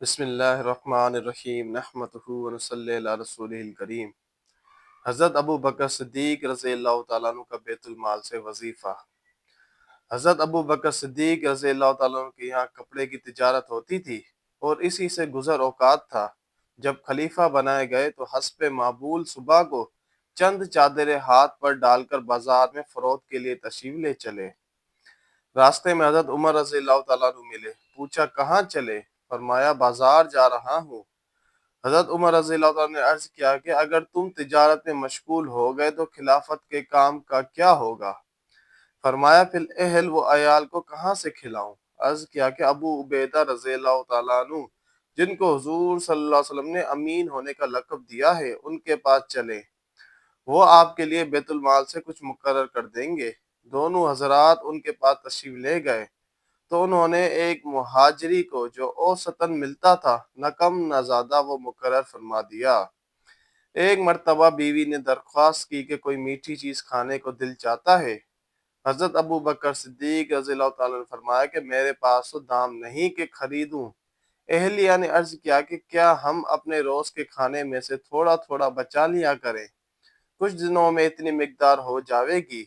بسم اللہ الرحمن الرحیم نحمدہ ونصلی علی رسولہ الکریم۔ حضرت ابو بکر صدیق رضی اللہ تعالیٰ عنہ کا بیت المال سے وظیفہ۔ حضرت ابو بکر صدیق رضی اللہ تعالیٰ عنہ کے یہاں کپڑے کی تجارت ہوتی تھی اور اسی سے گزر اوقات تھا۔ جب خلیفہ بنائے گئے تو حسب معمول صبح کو چند چادریں ہاتھ پر ڈال کر بازار میں فروخت کے لیے تشریف لے چلے۔ راستے میں حضرت عمر رضی اللہ تعالیٰ عنہ ملے، پوچھا کہاں چلے؟ فرمایا بازار جا رہا ہوں۔ حضرت عمر رضی اللہ تعالیٰ نے عرض کیا کہ اگر تم تجارت میں مشغول ہو گئے تو خلافت کے کام کا کیا ہوگا؟ فرمایا پھر اہل و عیال کو کہاں سے کھلاؤں؟ عرض کیا کہ ابو عبیدہ رضی اللہ تعالیٰ عنہ جن کو حضور صلی اللہ علیہ وسلم نے امین ہونے کا لقب دیا ہے ان کے پاس چلیں، وہ آپ کے لیے بیت المال سے کچھ مقرر کر دیں گے۔ دونوں حضرات ان کے پاس تشریف لے گئے تو انہوں نے ایک مہاجری کو جو اوسطاً ملتا تھا نہ کم نہ زیادہ وہ مقرر فرما دیا۔ ایک مرتبہ بیوی نے درخواست کی کہ کوئی میٹھی چیز کھانے کو دل چاہتا ہے۔ حضرت ابو بکر صدیق رضی اللہ تعالیٰ نے فرمایا کہ میرے پاس تو دام نہیں کہ خریدوں۔ اہلیہ نے عرض کیا کہ کیا ہم اپنے روز کے کھانے میں سے تھوڑا تھوڑا بچا لیا کریں، کچھ دنوں میں اتنی مقدار ہو جاوے گی۔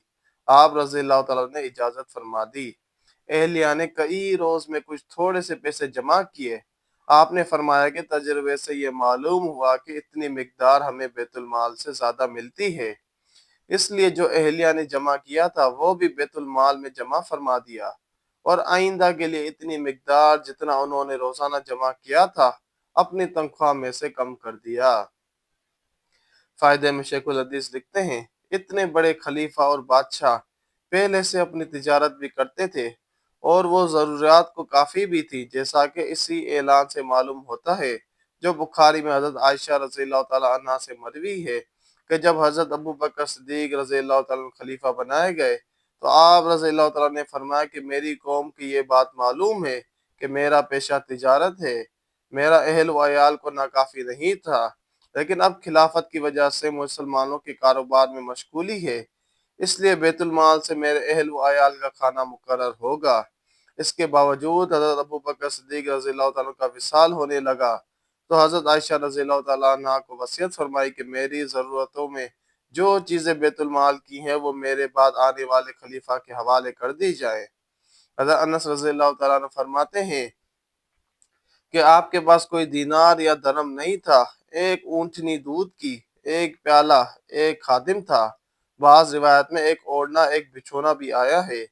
آپ رضی اللہ تعالیٰ نے اجازت فرما دی۔ اہلیہ نے کئی روز میں کچھ تھوڑے سے پیسے جمع کیے۔ آپ نے فرمایا کہ تجربے سے یہ معلوم ہوا کہ اتنی مقدار ہمیں بیت المال سے زیادہ ملتی ہے، اس لیے جو اہلیہ نے جمع کیا تھا وہ بھی بیت المال میں جمع فرما دیا، اور آئندہ کے لیے اتنی مقدار جتنا انہوں نے روزانہ جمع کیا تھا اپنی تنخواہ میں سے کم کر دیا۔ فائدے میں شیخ الحدیث لکھتے ہیں اتنے بڑے خلیفہ اور بادشاہ پہلے سے اپنی تجارت بھی کرتے تھے اور وہ ضروریات کو کافی بھی تھی، جیسا کہ اسی اعلان سے معلوم ہوتا ہے جو بخاری میں حضرت عائشہ رضی اللہ تعالیٰ عنہ سے مروی ہے کہ جب حضرت ابو بکر صدیق رضی اللہ تعالیٰ عنہ خلیفہ بنائے گئے تو آپ رضی اللہ تعالیٰ نے فرمایا کہ میری قوم کی یہ بات معلوم ہے کہ میرا پیشہ تجارت ہے، میرا اہل و عیال کو ناکافی نہیں تھا، لیکن اب خلافت کی وجہ سے مسلمانوں کے کاروبار میں مشغولی ہے، اس لیے بیت المال سے میرے اہل و عیال کا کھانا مقرر ہوگا۔ اس کے باوجود حضرت ابو بکر صدیق رضی اللہ تعالیٰ کا وصال ہونے لگا تو حضرت عائشہ رضی اللہ تعالیٰ عنہ کو وصیت فرمائی کہ میری ضرورتوں میں جو چیزیں بیت المال کی ہیں وہ میرے بعد آنے والے خلیفہ کے حوالے کر دی جائیں۔ حضرت انس رضی اللہ تعالیٰ عنہ فرماتے ہیں کہ آپ کے پاس کوئی دینار یا درہم نہیں تھا، ایک اونٹنی دودھ کی، ایک پیالہ، ایک خادم تھا، بعض روایت میں ایک اوڑھنا، ایک بچھونا بھی آیا ہے۔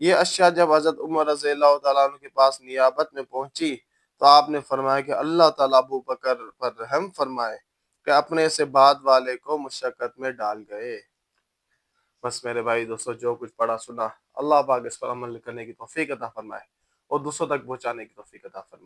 یہ اشیاء جب حضرت عمر رضی اللہ تعالیٰ عنہ کے پاس نیابت میں پہنچی تو آپ نے فرمایا کہ اللہ تعالیٰ ابو بکر پر رحم فرمائے کہ اپنے سے بعد والے کو مشقت میں ڈال گئے۔ بس میرے بھائی دوستو، جو کچھ پڑھا سنا اللہ پاک اس پر عمل کرنے کی توفیق عطا فرمائے اور دوسروں تک پہنچانے کی توفیق عطا فرمائے۔